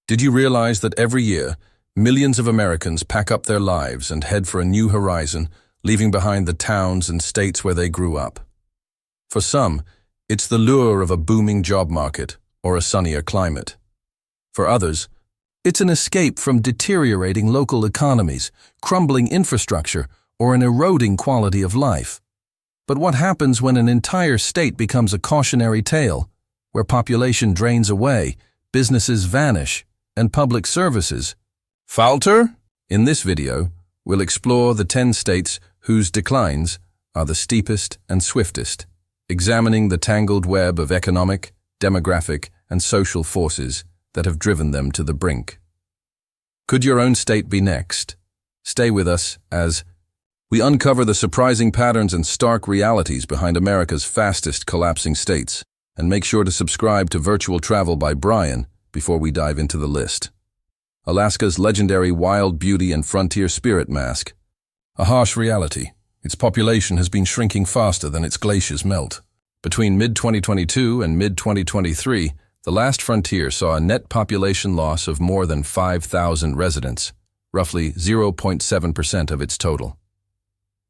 Did you realize that every year, millions of Americans pack up their lives and head for a new horizon, leaving behind the towns and states where they grew up? For some, it's the lure of a booming job market or a sunnier climate. For others, it's an escape from deteriorating local economies, crumbling infrastructure, or an eroding quality of life. But what happens when an entire state becomes a cautionary tale, where population drains away, businesses vanish, and public services falter? In this video, we'll explore the 10 states whose declines are the steepest and swiftest, examining the tangled web of economic, demographic, and social forces that have driven them to the brink. Could your own state be next? Stay with us as we uncover the surprising patterns and stark realities behind America's fastest collapsing states, and make sure to subscribe to Virtual Travel by Brian before we dive into the list. Alaska's legendary wild beauty and frontier spirit mask. A harsh reality. Its population has been shrinking faster than its glaciers melt. Between mid-2022 and mid-2023, the last frontier saw a net population loss of more than 5,000 residents, roughly 0.7% of its total.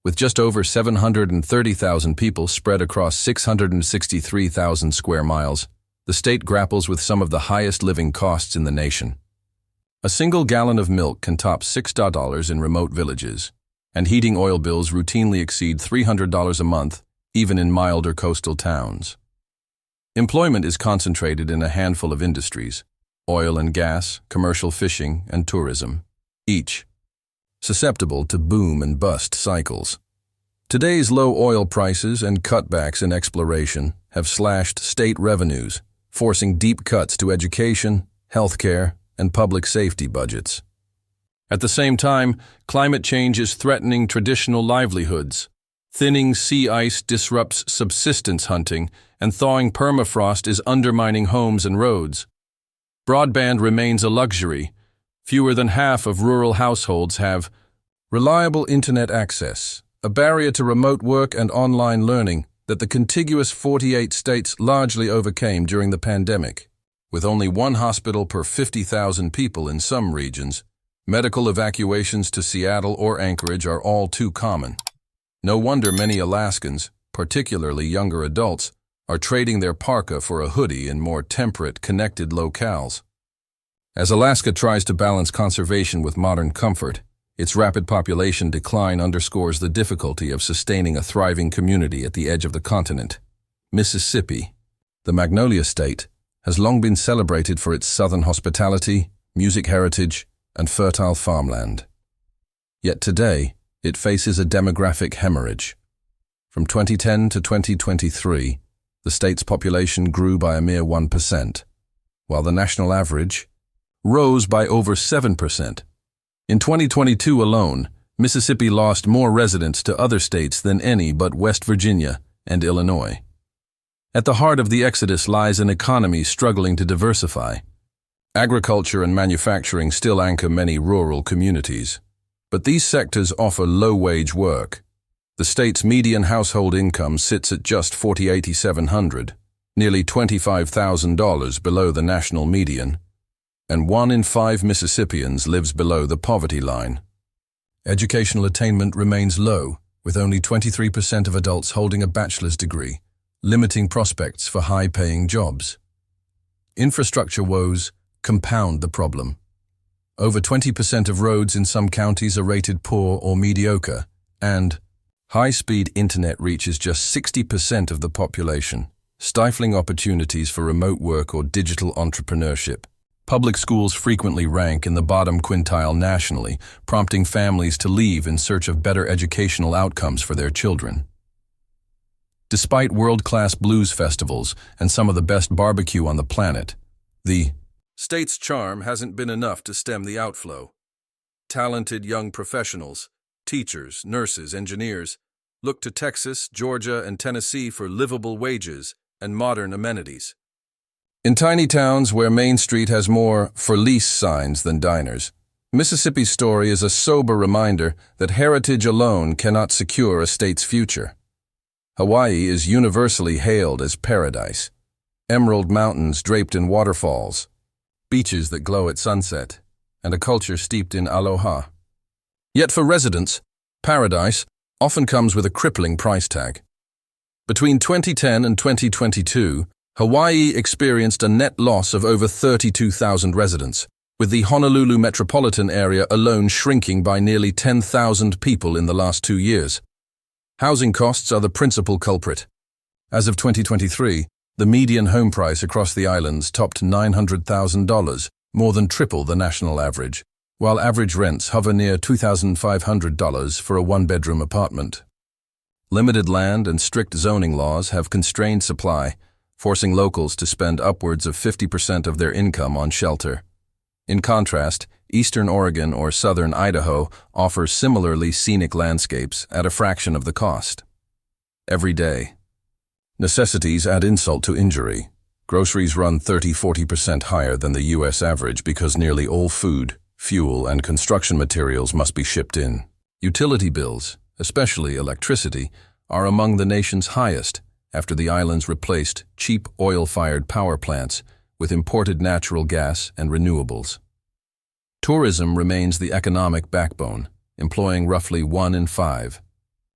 With just over 730,000 people spread across 663,000 square miles, the state grapples with some of the highest living costs in the nation. A single gallon of milk can top $6 in remote villages, and heating oil bills routinely exceed $300 a month, even in milder coastal towns. Employment is concentrated in a handful of industries: oil and gas, commercial fishing, and tourism, each susceptible to boom and bust cycles. Today's low oil prices and cutbacks in exploration have slashed state revenues, forcing deep cuts to education, healthcare, and public safety budgets. At the same time, climate change is threatening traditional livelihoods. Thinning sea ice disrupts subsistence hunting, and thawing permafrost is undermining homes and roads. Broadband remains a luxury. Fewer than half of rural households have reliable internet access, a barrier to remote work and online learning that the contiguous 48 states largely overcame during the pandemic. With only one hospital per 50,000 people in some regions, medical evacuations to Seattle or Anchorage are all too common. No wonder many Alaskans, particularly younger adults, are trading their parka for a hoodie in more temperate, connected locales. As Alaska tries to balance conservation with modern comfort, its rapid population decline underscores the difficulty of sustaining a thriving community at the edge of the continent. Mississippi, the Magnolia State, has long been celebrated for its southern hospitality, music heritage, and fertile farmland. Yet today, it faces a demographic hemorrhage. From 2010 to 2023, the state's population grew by a mere 1%, while the national average rose by over 7%. In 2022 alone, Mississippi lost more residents to other states than any but West Virginia and Illinois. At the heart of the exodus lies an economy struggling to diversify. Agriculture and manufacturing still anchor many rural communities, but these sectors offer low-wage work. The state's median household income sits at just $4,870, nearly $25,000 below the national median, and 1 in 5 Mississippians lives below the poverty line. Educational attainment remains low, with only 23% of adults holding a bachelor's degree, limiting prospects for high-paying jobs. Infrastructure woes compound the problem. Over 20% of roads in some counties are rated poor or mediocre, and high-speed internet reaches just 60% of the population, stifling opportunities for remote work or digital entrepreneurship. Public schools frequently rank in the bottom quintile nationally, prompting families to leave in search of better educational outcomes for their children. Despite world-class blues festivals and some of the best barbecue on the planet, the state's charm hasn't been enough to stem the outflow. Talented young professionals, teachers, nurses, engineers, look to Texas, Georgia, and Tennessee for livable wages and modern amenities. In tiny towns where Main Street has more for lease signs than diners, Mississippi's story is a sober reminder that heritage alone cannot secure a state's future. Hawaii is universally hailed as paradise. Emerald mountains draped in waterfalls, beaches that glow at sunset, and a culture steeped in aloha. Yet for residents, paradise often comes with a crippling price tag. Between 2010 and 2022, Hawaii experienced a net loss of over 32,000 residents, with the Honolulu metropolitan area alone shrinking by nearly 10,000 people in the last 2 years. Housing costs are the principal culprit. As of 2023, the median home price across the islands topped $900,000, more than triple the national average, while average rents hover near $2,500 for a one-bedroom apartment. Limited land and strict zoning laws have constrained supply, forcing locals to spend upwards of 50% of their income on shelter. In contrast, Eastern Oregon or Southern Idaho offers similarly scenic landscapes at a fraction of the cost. Every day. Necessities add insult to injury. Groceries run 30–40% higher than the U.S. average because nearly all food, fuel, and construction materials must be shipped in. Utility bills, especially electricity, are among the nation's highest after the islands replaced cheap oil-fired power plants with imported natural gas and renewables. Tourism remains the economic backbone, employing roughly 1 in 5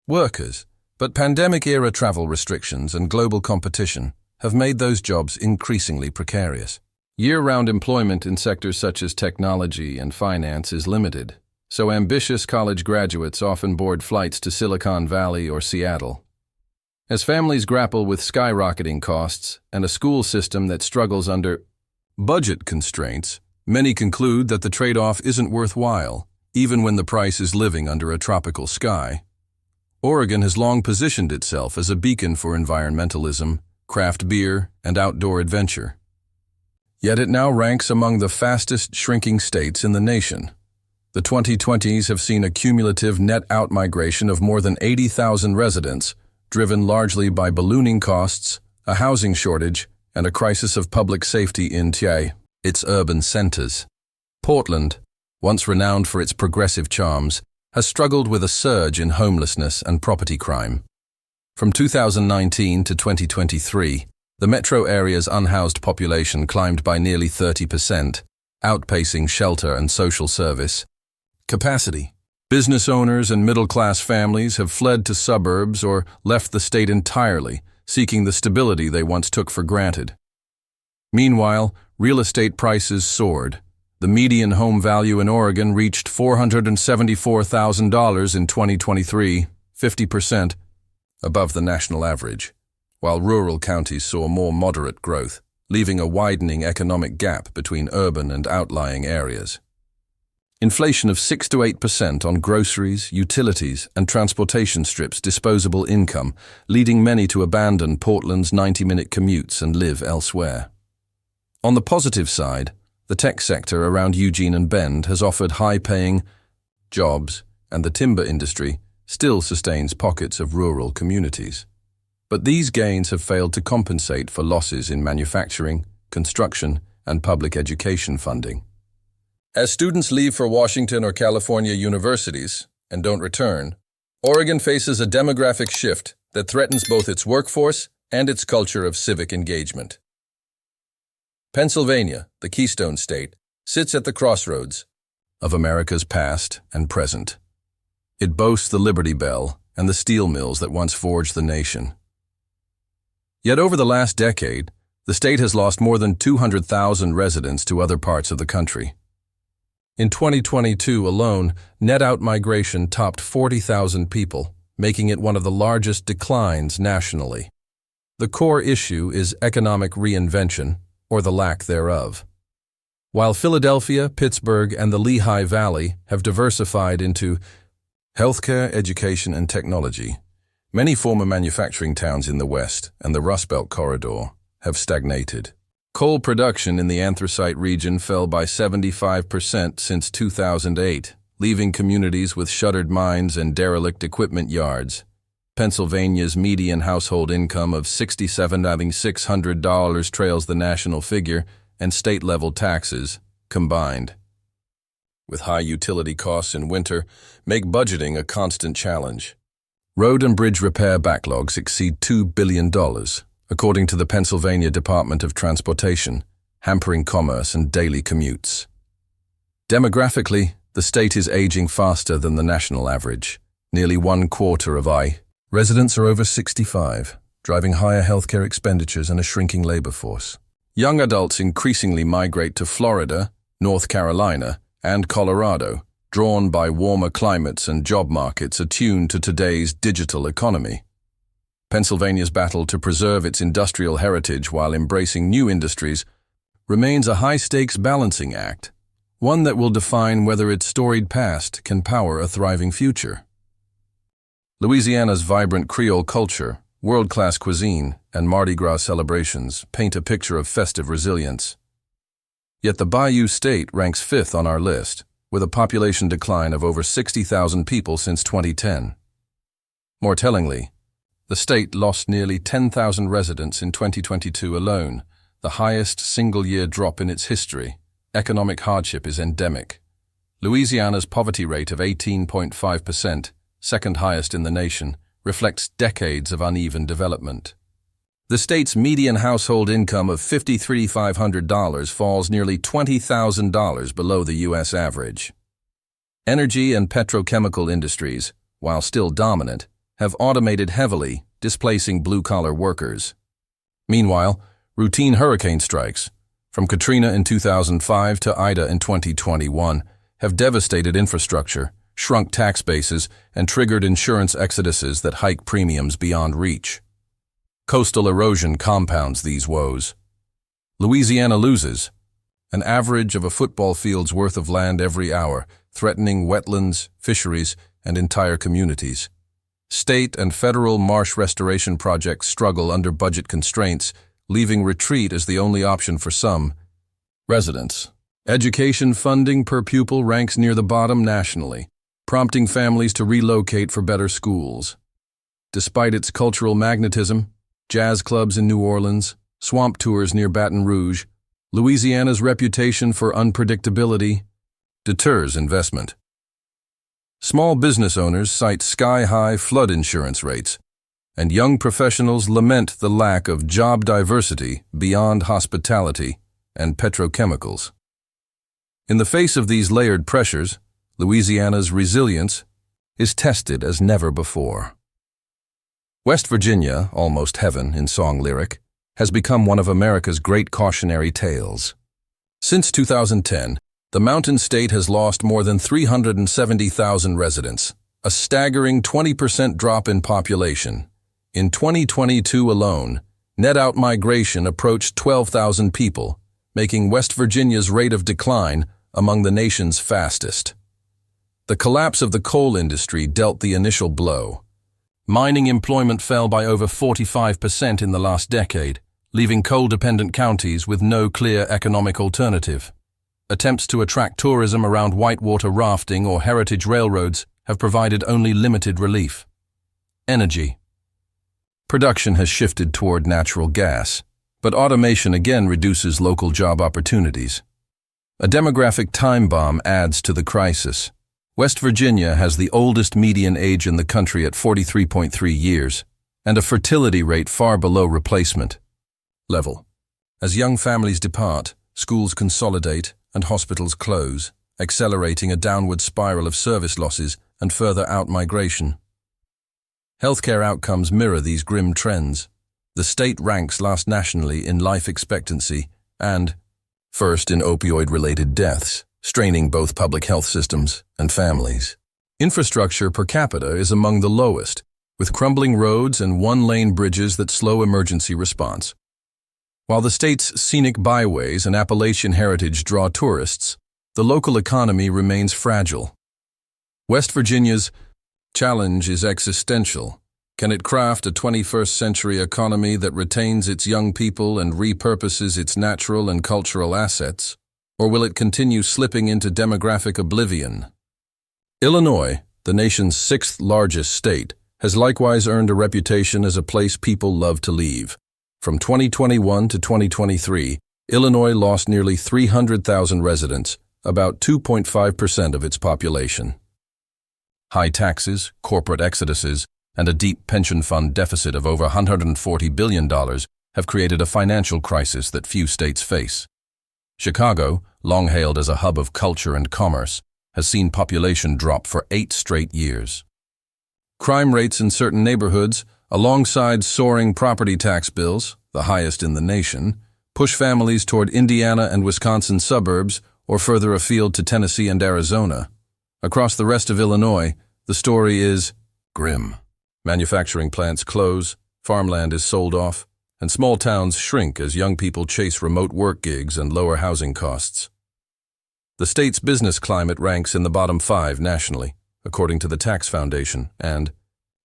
workers, but pandemic-era travel restrictions and global competition have made those jobs increasingly precarious. Year-round employment in sectors such as technology and finance is limited, so ambitious college graduates often board flights to Silicon Valley or Seattle. As families grapple with skyrocketing costs and a school system that struggles under budget constraints, many conclude that the trade-off isn't worthwhile, even when the price is living under a tropical sky. Oregon has long positioned itself as a beacon for environmentalism, craft beer, and outdoor adventure. Yet it now ranks among the fastest shrinking states in the nation. The 2020s have seen a cumulative net outmigration of more than 80,000 residents, driven largely by ballooning costs, a housing shortage, and a crisis of public safety in its urban centers. Portland, once renowned for its progressive charms, has struggled with a surge in homelessness and property crime. From 2019 to 2023, the metro area's unhoused population climbed by nearly 30%, outpacing shelter and social service capacity. Business owners and middle-class families have fled to suburbs or left the state entirely, seeking the stability they once took for granted. Meanwhile, real estate prices soared. The median home value in Oregon reached $474,000 in 2023, 50% above the national average, while rural counties saw more moderate growth, leaving a widening economic gap between urban and outlying areas. Inflation of 6–8% on groceries, utilities, and transportation strips disposable income, leading many to abandon Portland's 90-minute commutes and live elsewhere. On the positive side, the tech sector around Eugene and Bend has offered high-paying jobs, and the timber industry still sustains pockets of rural communities. But these gains have failed to compensate for losses in manufacturing, construction, and public education funding. As students leave for Washington or California universities and don't return, Oregon faces a demographic shift that threatens both its workforce and its culture of civic engagement. Pennsylvania, the Keystone State, sits at the crossroads of America's past and present. It boasts the Liberty Bell and the steel mills that once forged the nation. Yet over the last decade, the state has lost more than 200,000 residents to other parts of the country. In 2022 alone, net outmigration topped 40,000 people, making it one of the largest declines nationally. The core issue is economic reinvention, or the lack thereof. While Philadelphia, Pittsburgh, and the Lehigh Valley have diversified into healthcare, education, and technology, many former manufacturing towns in the West and the Rust Belt corridor have stagnated. Coal production in the anthracite region fell by 75% since 2008, leaving communities with shuttered mines and derelict equipment yards. Pennsylvania's median household income of $67,600 trails the national figure, and state-level taxes, combined, with high utility costs in winter, make budgeting a constant challenge. Road and bridge repair backlogs exceed $2 billion, according to the Pennsylvania Department of Transportation, hampering commerce and daily commutes. Demographically, the state is aging faster than the national average. Nearly 1/4 of residents are over 65, driving higher healthcare expenditures and a shrinking labor force. Young adults increasingly migrate to Florida, North Carolina, and Colorado, drawn by warmer climates and job markets attuned to today's digital economy. Pennsylvania's battle to preserve its industrial heritage while embracing new industries remains a high-stakes balancing act, one that will define whether its storied past can power a thriving future. Louisiana's vibrant Creole culture, world-class cuisine, and Mardi Gras celebrations paint a picture of festive resilience. Yet the Bayou State ranks 5th on our list, with a population decline of over 60,000 people since 2010. More tellingly, the state lost nearly 10,000 residents in 2022 alone, the highest single-year drop in its history. Economic hardship is endemic. Louisiana's poverty rate of 18.5%, second highest in the nation, reflects decades of uneven development. The state's median household income of $53,500 falls nearly $20,000 below the U.S. average. Energy and petrochemical industries, while still dominant, have automated heavily, displacing blue-collar workers. Meanwhile, routine hurricane strikes, from Katrina in 2005 to Ida in 2021, have devastated infrastructure, shrunk tax bases, and triggered insurance exoduses that hike premiums beyond reach. Coastal erosion compounds these woes. Louisiana loses an average of a football field's worth of land every hour, threatening wetlands, fisheries, and entire communities. State and federal marsh restoration projects struggle under budget constraints, leaving retreat as the only option for some residents. Education funding per pupil ranks near the bottom nationally, prompting families to relocate for better schools. Despite its cultural magnetism, jazz clubs in New Orleans, swamp tours near Baton Rouge, Louisiana's reputation for unpredictability deters investment. Small business owners cite sky-high flood insurance rates, and young professionals lament the lack of job diversity beyond hospitality and petrochemicals. In the face of these layered pressures, Louisiana's resilience is tested as never before. West Virginia, almost heaven in song lyric, has become one of America's great cautionary tales. Since 2010, the Mountain State has lost more than 370,000 residents, a staggering 20% drop in population. In 2022 alone, net outmigration approached 12,000 people, making West Virginia's rate of decline among the nation's fastest. The collapse of the coal industry dealt the initial blow. Mining employment fell by over 45% in the last decade, leaving coal-dependent counties with no clear economic alternative. Attempts to attract tourism around whitewater rafting or heritage railroads have provided only limited relief. Energy. Production has shifted toward natural gas, but automation again reduces local job opportunities. A demographic time bomb adds to the crisis. West Virginia has the oldest median age in the country at 43.3 years, and a fertility rate far below replacement level. As young families depart, schools consolidate, and hospitals close, accelerating a downward spiral of service losses and further outmigration. Healthcare outcomes mirror these grim trends. The state ranks last nationally in life expectancy and first in opioid-related deaths, straining both public health systems and families. Infrastructure per capita is among the lowest, with crumbling roads and one-lane bridges that slow emergency response. While the state's scenic byways and Appalachian heritage draw tourists, the local economy remains fragile. West Virginia's challenge is existential. Can it craft a 21st century economy that retains its young people and repurposes its natural and cultural assets? Or will it continue slipping into demographic oblivion? Illinois, the nation's 6th largest state, has likewise earned a reputation as a place people love to leave. From 2021 to 2023, Illinois lost nearly 300,000 residents, about 2.5% of its population. High taxes, corporate exoduses, and a deep pension fund deficit of over $140 billion have created a financial crisis that few states face. Chicago, long hailed as a hub of culture and commerce, has seen population drop for 8 straight years. Crime rates in certain neighborhoods, alongside soaring property tax bills, the highest in the nation, push families toward Indiana and Wisconsin suburbs or further afield to Tennessee and Arizona. Across the rest of Illinois, the story is grim. Manufacturing plants close, farmland is sold off, and small towns shrink as young people chase remote work gigs and lower housing costs. The state's business climate ranks in the bottom 5 nationally, according to the Tax Foundation, and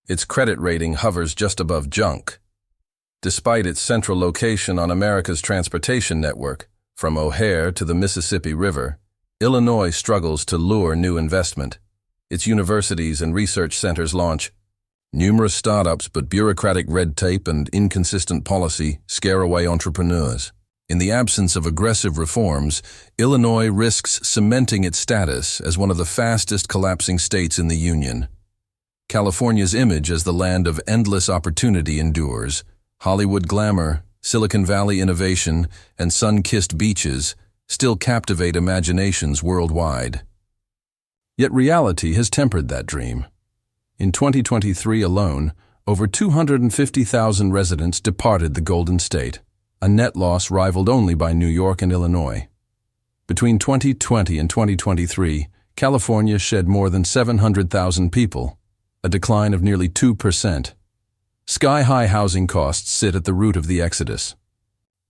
its credit rating hovers just above junk. Despite its central location on America's transportation network, from O'Hare to the Mississippi River, Illinois struggles to lure new investment. Its universities and research centers launch numerous startups, but bureaucratic red tape and inconsistent policy scare away entrepreneurs. In the absence of aggressive reforms, Illinois risks cementing its status as one of the fastest collapsing states in the Union. California's image as the land of endless opportunity endures. Hollywood glamour, Silicon Valley innovation, and sun-kissed beaches still captivate imaginations worldwide. Yet reality has tempered that dream. In 2023 alone, over 250,000 residents departed the Golden State, a net loss rivaled only by New York and Illinois. Between 2020 and 2023, California shed more than 700,000 people, a decline of nearly 2%. Sky-high housing costs sit at the root of the exodus.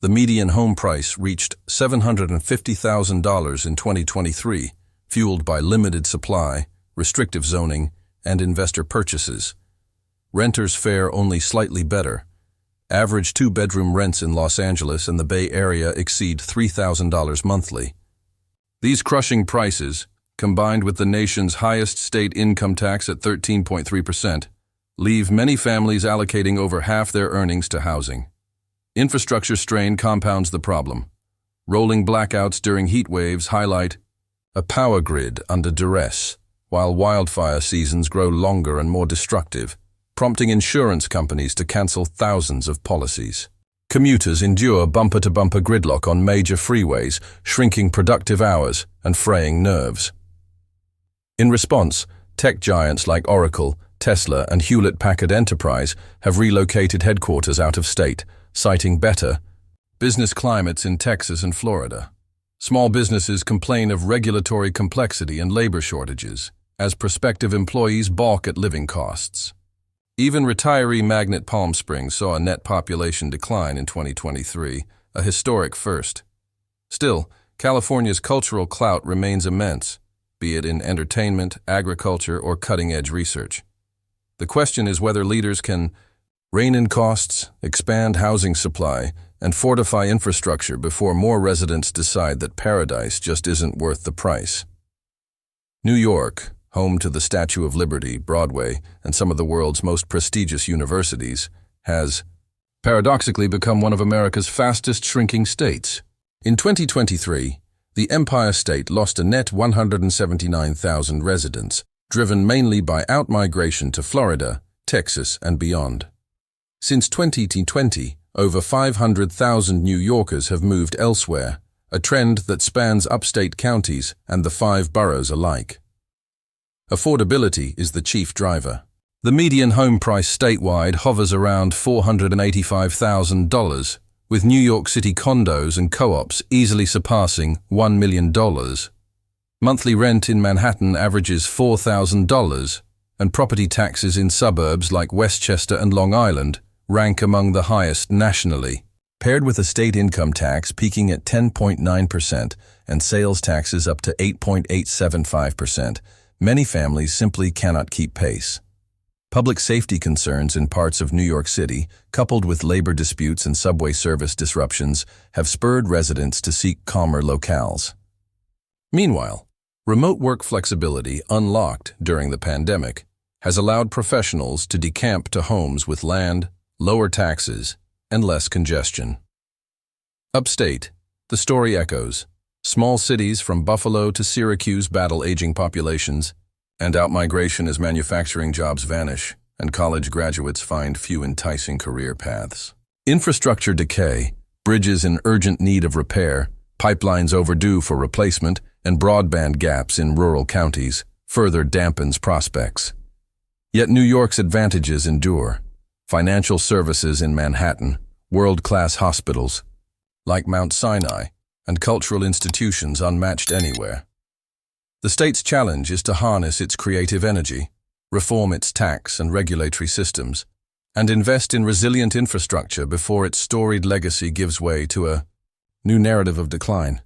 The median home price reached $750,000 in 2023, fueled by limited supply, restrictive zoning, and investor purchases. Renters fare only slightly better. Average 2-bedroom rents in Los Angeles and the Bay Area exceed $3,000 monthly. These crushing prices, combined with the nation's highest state income tax at 13.3%, leave many families allocating over half their earnings to housing. Infrastructure strain compounds the problem. Rolling blackouts during heat waves highlight a power grid under duress, while wildfire seasons grow longer and more destructive, prompting insurance companies to cancel thousands of policies. Commuters endure bumper-to-bumper gridlock on major freeways, shrinking productive hours and fraying nerves. In response, tech giants like Oracle, Tesla, and Hewlett-Packard Enterprise have relocated headquarters out of state, citing better business climates in Texas and Florida. Small businesses complain of regulatory complexity and labor shortages, as prospective employees balk at living costs. Even retiree magnet Palm Springs saw a net population decline in 2023, a historic first. Still, California's cultural clout remains immense, be it in entertainment, agriculture, or cutting-edge research. The question is whether leaders can rein in costs, expand housing supply, and fortify infrastructure before more residents decide that paradise just isn't worth the price. New York, home to the Statue of Liberty, Broadway, and some of the world's most prestigious universities, has paradoxically become one of America's fastest shrinking states. In 2023, the Empire State lost a net 179,000 residents, driven mainly by outmigration to Florida, Texas, and beyond. Since 2020, over 500,000 New Yorkers have moved elsewhere, a trend that spans upstate counties and the 5 boroughs alike. Affordability is the chief driver. The median home price statewide hovers around $485,000, with New York City condos and co-ops easily surpassing $1 million. Monthly rent in Manhattan averages $4,000, and property taxes in suburbs like Westchester and Long Island rank among the highest nationally. Paired with a state income tax peaking at 10.9% and sales taxes up to 8.875%, many families simply cannot keep pace. Public safety concerns in parts of New York City, coupled with labor disputes and subway service disruptions, have spurred residents to seek calmer locales. Meanwhile, remote work flexibility, unlocked during the pandemic, has allowed professionals to decamp to homes with land, lower taxes, and less congestion. Upstate, the story echoes. Small cities from Buffalo to Syracuse battle aging populations, and outmigration as manufacturing jobs vanish and college graduates find few enticing career paths. Infrastructure decay, bridges in urgent need of repair, pipelines overdue for replacement, and broadband gaps in rural counties further dampens prospects. Yet New York's advantages endure. Financial services in Manhattan, world-class hospitals, like Mount Sinai, and cultural institutions unmatched anywhere. The state's challenge is to harness its creative energy, reform its tax and regulatory systems, and invest in resilient infrastructure before its storied legacy gives way to a new narrative of decline.